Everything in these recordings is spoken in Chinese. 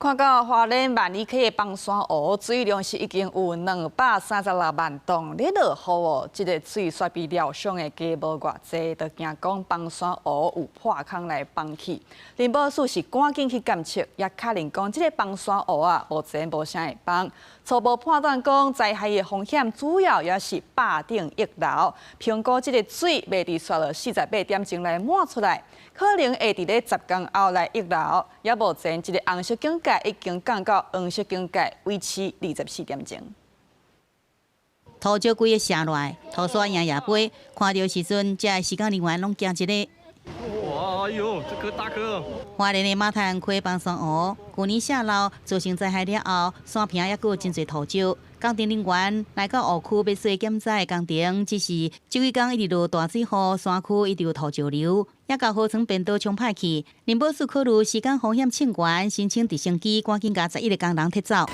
看到花蓮萬里溪的崩山湖水量是已經有236萬噸，你落雨哦，這個水煞比料想的加無偌濟，就驚講崩山湖有破空來崩去。林保署是趕緊去監測，也確認講這個崩山湖啊，目前無啥會崩。初步判斷講災害的風險主要也是壩頂溢流，評估這個水未佇刷了48點鐘來滿出來，可能會佇咧10天後來溢流。也目前這個紅色警戒已經降到黃色警戒，維持24點鐘。土石規個下來，土沙贏也飛，看到時陣，這個施工人員攏驚一個。哇，哎呦，這個大顆！花蓮的馬潭溪崩山湖，去年下澇造成災害了後，山坪也佫有真儕土石。工程人員來到湖區要做檢查的工程，只是這幾天一直落大水雨，山區一直有土石流，也甲河床變道沖歹去。林保署考慮施工風險稱懸，申請直升機趕緊甲11個工人撤走。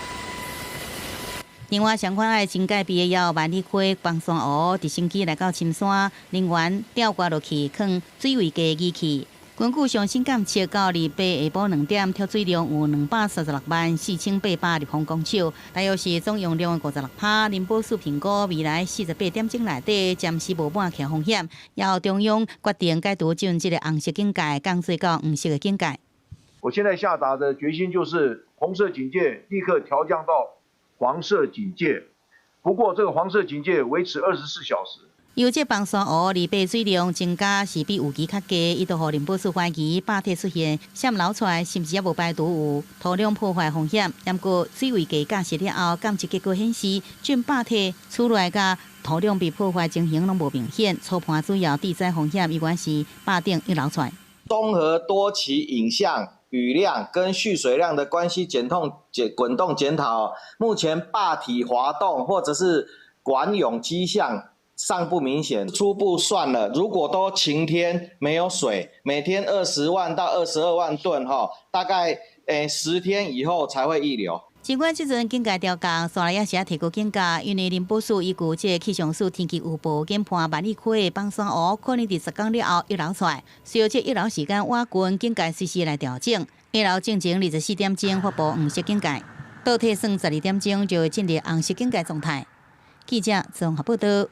另外，相關的警戒畢業要萬里溪崩山湖直升機來到深山，人員吊掛落去，放水位計儀器。根據上新監測，到禮拜下晡2點，跳水量有236萬4800立方公尺，大約是總用量的56%。林保署評估未來48點鐘內底暫時無滿起風險，要中央決定該多進這個紅色警戒，降做到黃色的警戒。我現在下達的決心就是紅色警戒立刻調降到黃色警戒，不過這個黃色警戒維持24小時。由這崩山湖禮拜水量增加是比有期較低，伊就互林保署懷疑壩體出現閃流出來，是毋是也無排除有土壤破壞風險？不過水位計監測了後，監測結果顯示，準壩體出來甲土壤被破壞情形攏無明顯，初盤主要地災風險依然是壩頂溢流出來。綜合多期影像、雨量跟蓄水量的關係滾動檢討，目前壩體滑動或者是管湧跡象尚不明顯。初步算了，如果都晴天沒有水，每天20萬到22萬噸大概10天以後才會溢流。儘管這陣警戒調降，山內也是提高警戒，因為林保署依據這個氣象署天氣預報研判萬里溪的崩山湖可能佇10天了後溢流出來，隨後這溢流時間晚近警戒隨時來調整。溢流進前24點鐘發布黃色警戒，倒退算12點鐘就會進入紅色警戒狀態。記者綜合報道。